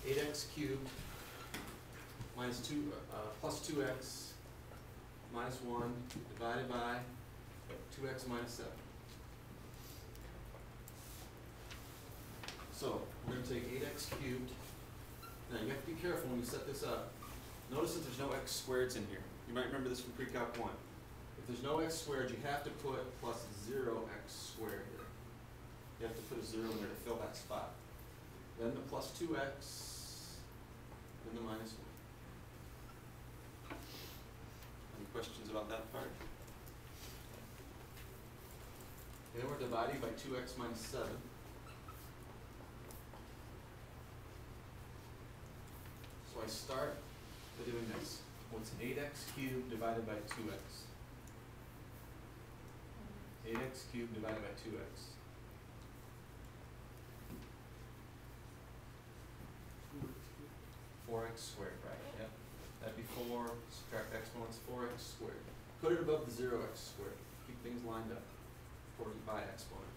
8x cubed minus 2, plus 2x minus 1 divided by 2x minus 7. So we're going to take 8x cubed. Now you have to be careful when you set this up. Notice that there's no x squareds in here. You might remember this from pre-calc 1. If there's no x squared, you have to put plus 0x squared here. You have to put a 0 in there to fill that spot. Then the plus 2x, then the minus 1. Any questions about that part? Then we're dividing by 2x minus 7. So I start by doing this. What's 8x cubed divided by 2x? 8x cubed divided by 2x. 4x squared, right? Yep. That'd be 4, subtract exponents, 4x squared. Put it above the 0x squared. Keep things lined up before you buy exponent.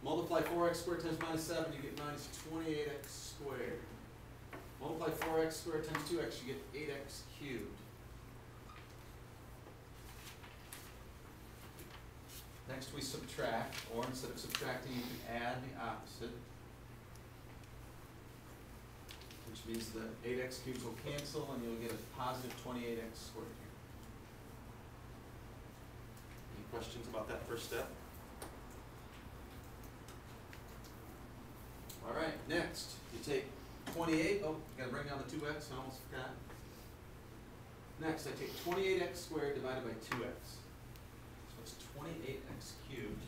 Multiply 4x squared times minus 7, you get minus 28x squared. Multiply 4x squared times 2x, you get 8x cubed. Next we subtract, or instead of subtracting, you can add the opposite, which means the 8x cubed will cancel and you'll get a positive 28x squared here. Any questions about that first step? All right, next, you take 28, oh, gotta bring down the 2x, I almost forgot. Next, I take 28x squared divided by 2x. So it's 28x cubed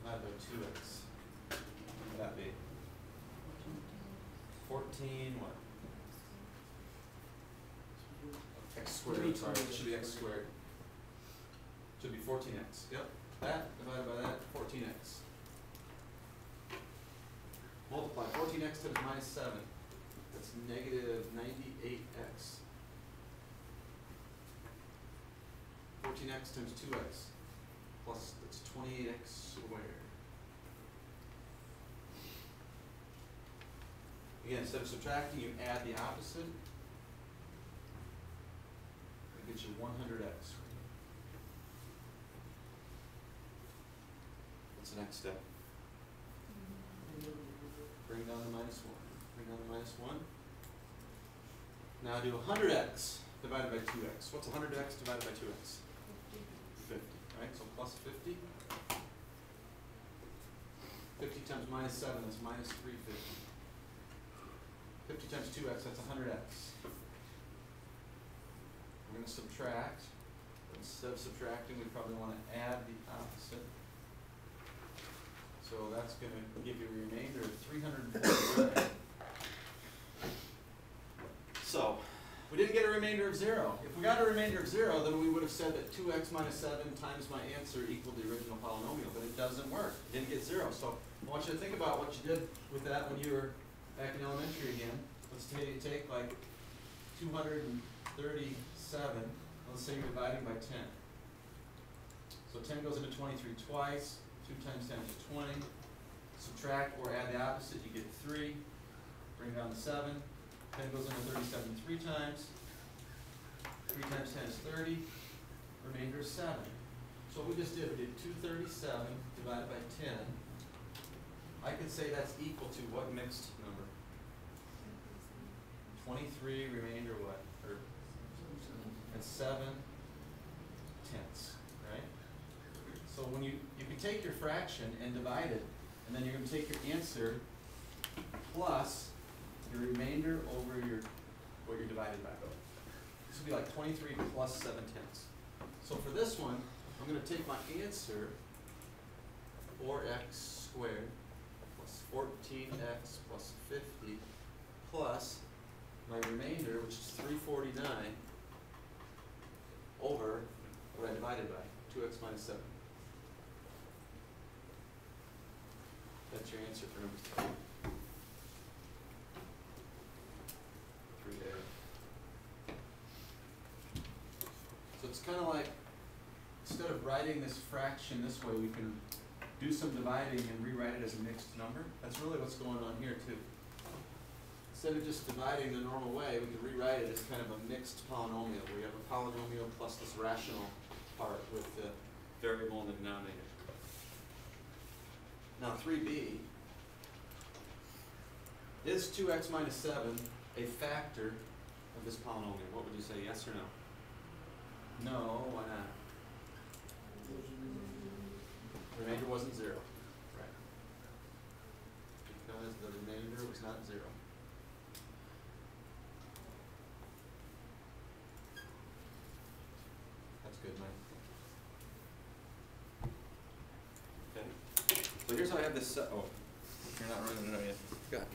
divided by 2x. What would that be? 14 what? X squared, sorry, it should be x squared. Should be 14x, yep. That divided by that, 14x. Multiply 14x times minus 7. That's negative 98x. 14x times 2x. Plus, that's 28x squared. Again, instead of subtracting, you add the opposite. That gets you 100x. What's the next step? Bring down the minus 1. Bring down the minus 1. Now do 100x divided by 2x. What's 100x divided by 2x? 50. Right? So plus 50. 50 times minus 7, that's minus 350. 50 times 2x, that's 100x. We're going to subtract. Instead of subtracting, we probably want to add the opposite. So that's going to give you a remainder of 349. So, we didn't get a remainder of 0. If we got a remainder of 0, then we would have said that 2x minus 7 times my answer equaled the original polynomial, but it doesn't work. It didn't get 0. So I want you to think about what you did with that when you were back in elementary again. Let's take like 237. Let's say you're dividing by 10. So 10 goes into 23 twice. 2 times 10 is 20. Subtract or add the opposite, you get 3. Bring down the 7. 10 goes into 37 3 times. 3 times 10 is 30. Remainder is 7. So what we just did, we did 237 divided by 10. I could say that's equal to what mixed number? 23, remainder what? Or, and 7 tenths, right? So when you can take your fraction and divide it, and then you're going to take your answer plus your remainder over what you're divided by. This would be like 23 plus 7 tenths. So for this one, I'm going to take my answer, 4x squared plus 14x plus 50 plus my remainder, which is 349, over what I divided by, 2x minus 7. That's your answer for number 3. 3A. So it's kind of like, instead of writing this fraction this way, we can do some dividing and rewrite it as a mixed number. That's really what's going on here too. Instead of just dividing the normal way, we can rewrite it as kind of a mixed polynomial, where you have a polynomial plus this rational part with the variable in the denominator. Now 3b, is 2x minus 7 a factor of this polynomial? What would you say, yes or no? No, why not? The remainder wasn't 0. Right. Because the remainder was not 0. That's good, Mike. Okay. So here's how I have this set. Oh, you're not running it out yet. Go ahead.